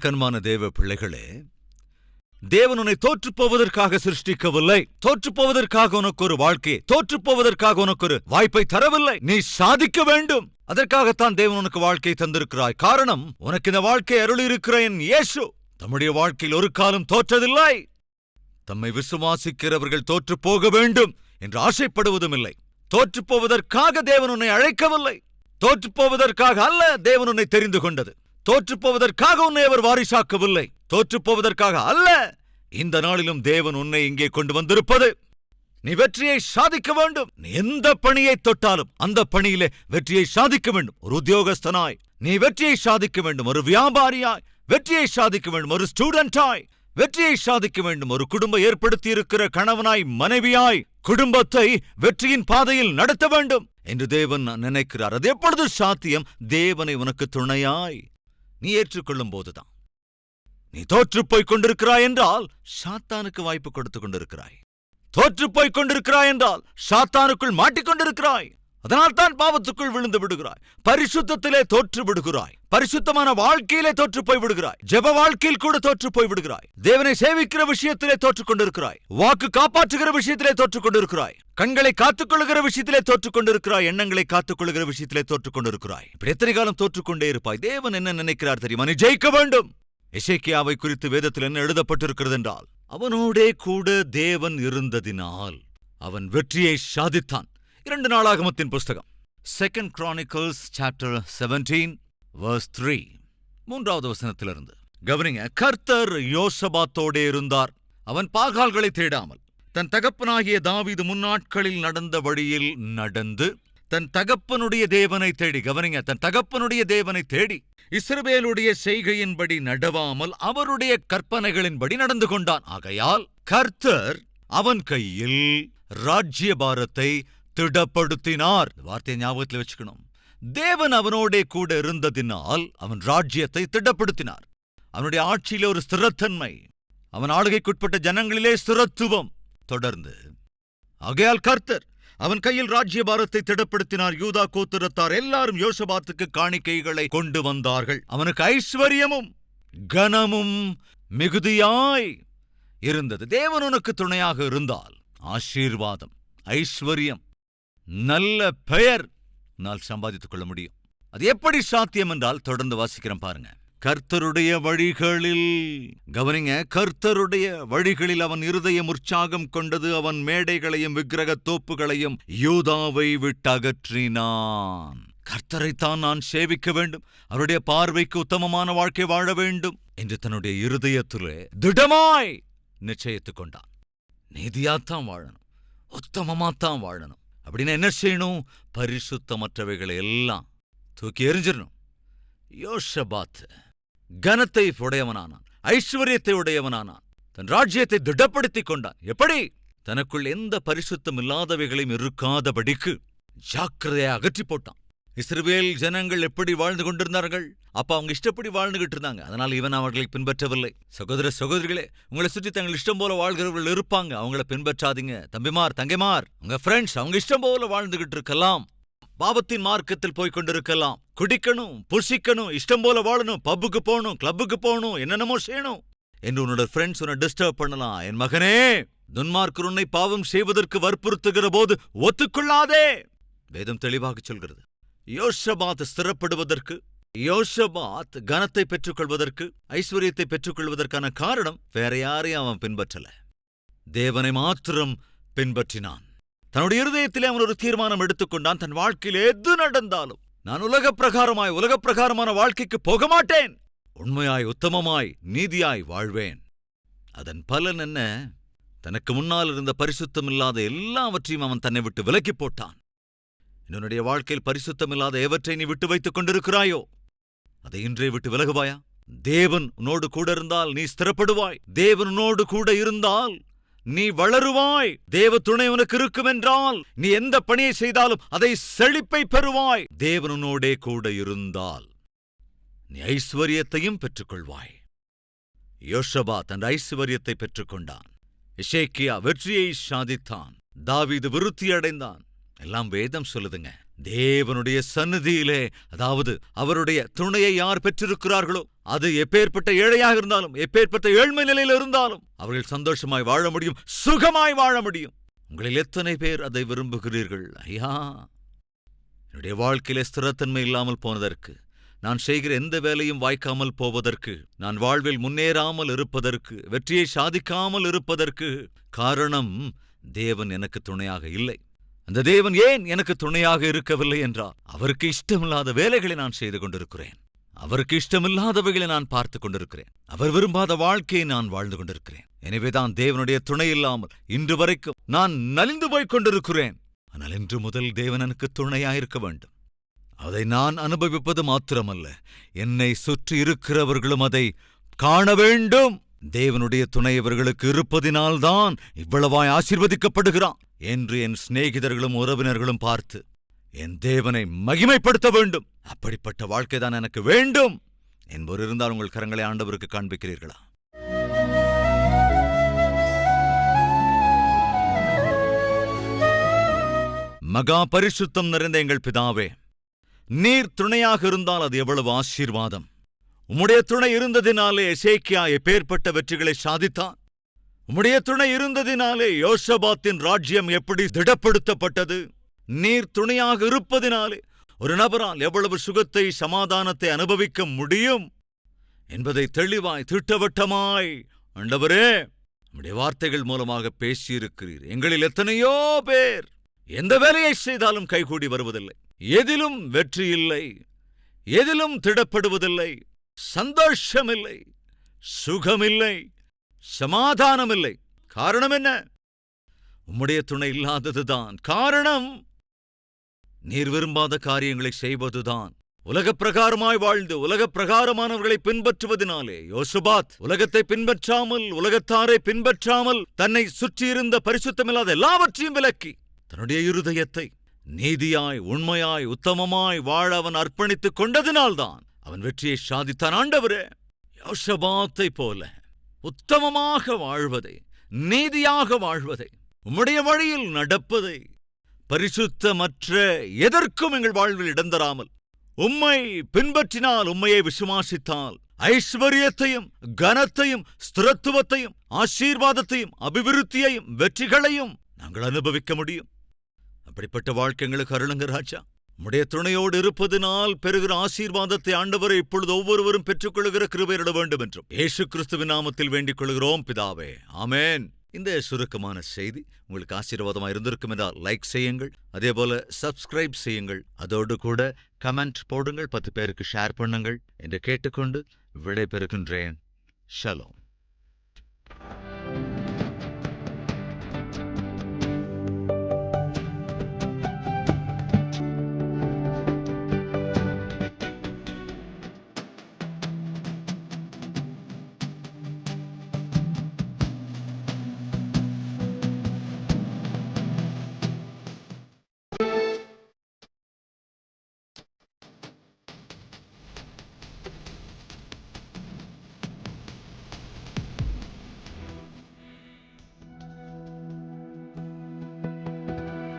எனக்கன்பான தேவ பிள்ளைகளே, தேவன் உன்னை தோற்றுப்போவதற்காக சிருஷ்டிக்கவில்லை. தோற்றுப்போவதற்காக உனக்கு ஒரு வாழ்க்கை, தோற்றுப்போவதற்காக உனக்கு ஒரு வாய்ப்பை தரவில்லை. நீ சாதிக்க வேண்டும். அதற்காகத்தான் தேவன் உனக்கு வாழ்க்கையை தந்திருக்கிறாய். காரணம், உனக்கு இந்த வாழ்க்கை அருளியிருக்கிற என் இயேசு தம்முடைய வாழ்க்கையில் ஒரு காலம் தோற்றதில்லை. தம்மை விசுவாசிக்கிறவர்கள் தோற்று போக வேண்டும் என்று ஆசைப்படுவதும் இல்லை. தோற்றுப்போவதற்காக தேவன் உன்னை அழைக்கவில்லை. தோற்றுப்போவதற்காக அல்ல தேவன் உன்னை தெரிந்து கொண்டது. தோற்றுப்போவதற்காக உன்னை அவர் வாரிசாக்கவில்லை. தோற்றுப்போவதற்காக அல்ல இந்த நாளிலும் தேவன் உன்னை இங்கே கொண்டு வந்திருப்பது. நீ வெற்றியை சாதிக்க வேண்டும். நீ எந்த பணியை தொட்டாலும் அந்த பணியிலே வெற்றியை சாதிக்க வேண்டும். ஒரு உத்தியோகஸ்தனாய் நீ வெற்றியை சாதிக்க வேண்டும். ஒரு வியாபாரியாய் வெற்றியை சாதிக்க வேண்டும். ஒரு ஸ்டூடெண்டாய் வெற்றியை சாதிக்க வேண்டும். ஒரு குடும்பம் ஏற்படுத்தி இருக்கிற கணவனாய் மனைவியாய் குடும்பத்தை வெற்றியின் பாதையில் நடத்த வேண்டும் என்று தேவன் நினைக்கிறார். அது எப்பொழுது சாத்தியம்? தேவனை உனக்கு துணையாய் நீ ஏற்றுக்கொள்ளும் போதுதான். நீ தோற்றுப்போய் கொண்டிருக்கிறாய் என்றால் சாத்தானுக்கு வாய்ப்பு கொடுத்து கொண்டிருக்கிறாய். தோற்றுப்போய் கொண்டிருக்கிறாய் என்றால் சாத்தானுக்குள் மாட்டிக்கொண்டிருக்கிறாய். அதனால் தான் பாவத்துக்குள் விழுந்து விடுகிறாய். பரிசுத்தத்திலே தோற்று விடுகிறாய். பரிசுத்தமான வாழ்க்கையிலே தோற்று போய் விடுகிறாய். ஜெப வாழ்க்கையில் கூட தோற்று போய் விடுகிறாய். தேவனை சேவிக்கிற விஷயத்திலே தோற்றுக் கொண்டிருக்கிறாய். வாக்கு காப்பாற்றுகிற விஷயத்திலே தோற்றுக் கொண்டிருக்கிறாய். கண்களை காத்துக்கொள்கிற விஷயத்திலே தோற்றுக் கொண்டிருக்கிறாய். எண்ணங்களை காத்துக்கொள்கிற விஷயத்திலே தோற்றுக் கொண்டிருக்கிறாய். இப்படி எத்தனை காலம் தோற்றுக்கொண்டே இருப்பாய்? தேவன் என்ன நினைக்கிறார் தெரியுமா? நீ ஜெயிக்க வேண்டும். எசேக்கியாவை குறித்து வேதத்தில் என்ன எழுதப்பட்டிருக்கிறது என்றால், அவனோடே கூட தேவன் இருந்ததினால் அவன் வெற்றியை சாதித்தான். 2 நாளாகமத்தின் புஸ்தகம் 2 Chronicles chapter 17 verse 3 3வது வசனத்திலிருந்து கவனிங்க. கர்த்தர் யோசபாத்தோடே இருந்தார். அவன் பாகால்களை தேடாமல் தன் தகப்பனாகிய தாவீது முன்னாட்களில் நடந்த வழியில் நடந்து தன் தகப்பனுடைய தேவனை தேடி, கவனிங்க, தன் தகப்பனுடைய தேவனை தேடி இஸ்ரவேலுடைய செய்கையின்படி நடவாமல் அவருடைய கற்பனைகளின்படி நடந்து கொண்டான். ஆகையால் கர்த்தர் அவன் கையில் ராஜ்யபாரத்தை திடப்படுத்தினார். வார்த்தையை ஞாபகத்தில் வச்சுக்கணும். தேவன் அவனோடே கூட இருந்ததினால் அவன் ராஜ்யத்தை திடப்படுத்தினார். அவனுடைய ஆட்சியிலே ஒரு ஸ்திரத்தன்மை, அவன் ஆளுகைக்குட்பட்ட ஜனங்களிலே ஸ்திரத்துவம் தொடர்ந்து. ஆகையால் கர்த்தர் அவன் கையில் ராஜ்யபாரத்தை திடப்படுத்தினார். யூதா கோத்திரத்தார் எல்லாரும் யோசபாத்துக்கு காணிக்கைகளை கொண்டு வந்தார்கள். அவனுக்கு ஐஸ்வர்யமும் கனமும் மிகுதியாய் இருந்தது. தேவன் உனக்கு துணையாக இருந்தால் ஆசீர்வாதம், ஐஸ்வர்யம், நல்ல பெயர் நான் சம்பாதித்துக் கொள்ள முடியும். அது எப்படி சாத்தியம் என்றால் தொடர்ந்து வாசிக்கிறேன் பாருங்க. கர்த்தருடைய வழிகளில், கவனிங்க, கர்த்தருடைய வழிகளில் அவன் இருதயம் உற்சாகம் கொண்டது. அவன் மேடைகளையும் விக்கிரக தோப்புகளையும் யூதாவை விட்டகற்றினான். கர்த்தரைத்தான் நான் சேவிக்க வேண்டும், அவருடைய பார்வைக்கு உத்தமமான வாழ்க்கை வாழ வேண்டும் என்று தன்னுடைய இருதயத்திலே திடமாய் நிச்சயித்துக் கொண்டான். நீதியாத்தான் வாழணும், உத்தமமாத்தான் வாழணும். அப்படின்னு என்ன செய்யணும்? பரிசுத்தமற்றவைகளை எல்லாம் தூக்கி எறிஞ்சிடணும். யோசபாத் கனத்தை உடையவனானான், ஐஸ்வர்யத்தை உடையவனானான், தன் ராஜ்யத்தை திடப்படுத்திக் கொண்டான். எப்படி? தனக்குள் எந்த பரிசுத்தம் இல்லாதவைகளையும் இருக்காதபடிக்கு ஜாக்கிரதையை அகற்றி போட்டான். இஸ்ரவேல் ஜனங்கள் எப்படி வாழ்ந்து கொண்டிருந்தார்கள்? அப்ப அவங்க இஷ்டப்படி வாழ்ந்துகிட்டு இருந்தாங்க. அதனால் இவன் அவர்களை பின்பற்றவில்லை. சகோதர சகோதரிகளே, உங்களை சுற்றி தங்கள் இஷ்டம் போல வாழ்கிறவர்கள் இருப்பாங்க. அவங்கள பின்பற்றாதீங்க. தம்பிமார், தங்கைமார், உங்க ஃப்ரெண்ட்ஸ் அவங்க இஷ்டம் போல வாழ்ந்துகிட்டு இருக்கலாம். பாவத்தின் மார்க்கத்தில் போய் கொண்டிருக்கலாம். குடிக்கணும், புசிக்கணும், இஷ்டம் போல வாழணும், பப்புக்கு போகணும், கிளப்புக்கு போகணும், என்னென்னமோ செய்யணும் என்று உன்னோட ஃப்ரெண்ட்ஸ் உன்னை டிஸ்டர்ப் பண்ணலாம். என் மகனே, துன்மார்க்கர் உன்னை பாவம் செய்வதற்கு வற்புறுத்துகிற போது ஒத்துக்கொள்ளாதே. வேதம் தெளிவாக சொல்கிறது. யோசபாத் ஸ்திரப்படுவதற்கு, யோசபாத் கனத்தை பெற்றுக்கொள்வதற்கு, ஐஸ்வர்யத்தை பெற்றுக்கொள்வதற்கான காரணம் வேற யாரையும் அவன் பின்பற்றல, தேவனை மாத்திரம் பின்பற்றினான். தன்னுடைய இருதயத்திலே அவன் ஒரு தீர்மானம் எடுத்துக்கொண்டான். தன் வாழ்க்கையில் எது நடந்தாலும் நான் உலக பிரகாரமான வாழ்க்கைக்கு போக மாட்டேன், உண்மையாய், உத்தமமாய், நீதியாய் வாழ்வேன். அதன் பலன் என்ன? தனக்கு முன்னால் இருந்த பரிசுத்தமில்லாத எல்லாவற்றையும் அவன் தன்னை விட்டு விலக்கி போட்டான். என்னுடைய வாழ்க்கையில் பரிசுத்தமில்லாத எவற்றை நீ விட்டு வைத்துக் கொண்டிருக்கிறாயோ அதை இன்றே விட்டு விலகுவாயா? தேவன் உன்னோடு கூட இருந்தால் நீ ஸ்திரப்படுவாய். தேவன் உன்னோடு கூட இருந்தால் நீ வளருவாய். தேவ துணை உனக்கு இருக்குமென்றால் நீ எந்த பணியை செய்தாலும் அதை செழிப்பை பெறுவாய். தேவன் உன்னோடே கூட இருந்தால் நீ ஐஸ்வர்யத்தையும் பெற்றுக்கொள்வாய். யோசபாத் தன் ஐஸ்வர்யத்தை பெற்றுக்கொண்டான். எசேக்கியா வெற்றியை சாதித்தான். தாவீது விருத்தி அடைந்தான். எல்லாம் வேதம் சொல்லுதுங்க. தேவனுடைய சந்நிதியிலே, அதாவது அவருடைய துணையை யார் பெற்றிருக்கிறார்களோ, அது எப்பேற்பட்ட ஏழையாக இருந்தாலும், எப்பேற்பட்ட ஏழ்மை நிலையில் இருந்தாலும் அவர்கள் சந்தோஷமாய் வாழ முடியும், சுகமாய் வாழ முடியும். உங்களில் எத்தனை பேர் அதை விரும்புகிறீர்கள்? ஐயா, என்னுடைய வாழ்க்கையிலே ஸ்திரத்தன்மை இல்லாமல் போனதற்கு, நான் செய்கிற எந்த வேலையும் வாய்க்காமல் போவதற்கு, நான் வாழ்வில் முன்னேறாமல் இருப்பதற்கு, வெற்றியை சாதிக்காமல் இருப்பதற்கு காரணம் தேவன் எனக்கு துணையாக இல்லை. அந்த தேவன் ஏன் எனக்கு துணையாக இருக்கவில்லை என்றால், அவருக்கு இஷ்டமில்லாத வேலைகளை நான் செய்து கொண்டிருக்கிறேன், அவருக்கு இஷ்டமில்லாதவைகளை நான் பார்த்து கொண்டிருக்கிறேன், அவர் விரும்பாத வாழ்க்கையை நான் வாழ்ந்து கொண்டிருக்கிறேன். எனவேதான் தேவனுடைய துணை இல்லாமல் இன்று வரைக்கும் நான் நலிந்து போய்க் கொண்டிருக்கிறேன். ஆனால் இன்று முதல் தேவன் எனக்கு துணையாயிருக்க வேண்டும். அதை நான் அனுபவிப்பது மாத்திரமல்ல, என்னை சுற்றி இருக்கிறவர்களும் அதை காண வேண்டும். தேவனுடைய துணை இவர்களுக்கு இருப்பதினால்தான் இவ்வளவாய் ஆசீர்வதிக்கப்படுகிறான் என்று என் சிநேகிதர்களும் உறவினர்களும் பார்த்து என் தேவனை மகிமைப்படுத்த வேண்டும். அப்படிப்பட்ட வாழ்க்கைதான் எனக்கு வேண்டும் என்பவர் இருந்தால் உங்கள் கரங்களை ஆண்டவருக்கு காண்பிக்கிறீர்களா? மகா பரிசுத்தம் நிறைந்த எங்கள் பிதாவே, நீர் துணையாக இருந்தால் அது எவ்வளவு ஆசீர்வாதம். உம்முடைய துணை இருந்ததினாலே எசேக்கியா எப்பேற்பட்ட வெற்றிகளை சாதித்தான். உம்முடைய துணை இருந்ததினாலே யோசபாத்தின் ராஜ்யம் எப்படி திடப்படுத்தப்பட்டது. நீர் துணையாக இருப்பதினாலே ஒரு நபரால் எவ்வளவு சுகத்தை, சமாதானத்தை அனுபவிக்க முடியும் என்பதை தெளிவாய், திட்டவட்டமாய் ஆண்டவரே உம்முடைய வார்த்தைகள் மூலமாக பேசியிருக்கிறீர். எங்களில் எத்தனையோ பேர் எந்த வேலையை செய்தாலும் கைகூடி வருவதில்லை, எதிலும் வெற்றி இல்லை, எதிலும் திடப்படுவதில்லை, சந்தோஷமில்லை, சுகமில்லை, சமாதானமில்லை. காரணம் என்ன? உம்முடைய துணை இல்லாததுதான் காரணம். நீர் விரும்பாத காரியங்களை செய்வதுதான். உலகப் பிரகாரமாய் வாழ்ந்து உலகப் பிரகாரமானவர்களை பின்பற்றுவதனாலே யோசபாத் உலகத்தை பின்பற்றாமல், உலகத்தாரை பின்பற்றாமல், தன்னை சுற்றியிருந்த பரிசுத்தமில்லாத எல்லாவற்றையும் விலக்கி தன்னுடைய இருதயத்தை நீதியாய், உண்மையாய், உத்தமமாய் வாழ அவன் அர்ப்பணித்துக் கொண்டதினால்தான் அவன் வெற்றியை சாதித்தான். ஆண்டவரே, யோசபாத்தை போல உத்தமமாக வாழ்வதை, நீதியாக வாழ்வதை, உம்முடைய வழியில் நடப்பதை, பரிசுத்தமற்ற எதற்கும் எங்கள் வாழ்வில் இடம் தராமல் உம்மை பின்பற்றினால், உம்மையை விசுவாசித்தால் ஐஸ்வர்யத்தையும், கனத்தையும், ஸ்திரத்துவத்தையும், ஆசீர்வாதத்தையும், அபிவிருத்தியையும், வெற்றிகளையும் நாங்கள் அனுபவிக்க முடியும். அப்படிப்பட்ட வாழ்க்கை எங்களுக்கு அருளுங்க ராஜா. உம்முடைய துணையோடு இருப்பதனால் பெறுகிற ஆசீர்வாதத்தை ஆண்டவரை இப்பொழுது ஒவ்வொருவரும் பெற்றுக்கொள்கிற கிருபையிட வேண்டும் என்றும் இயேசு கிறிஸ்துவின் நாமத்தில் வேண்டிக் கொள்கிறோம் பிதாவே, ஆமென். இந்த சுருக்கமான செய்தி உங்களுக்கு ஆசீர்வாதமாக இருந்திருக்கும் என்றால் லைக் செய்யுங்கள், அதேபோல சப்ஸ்கிரைப் செய்யுங்கள், அதோடு கூட கமெண்ட் போடுங்கள், 10 பேருக்கு ஷேர் பண்ணுங்கள் என்று கேட்டுக்கொண்டு விடை பெறுகின்றேன். ஷலோம்.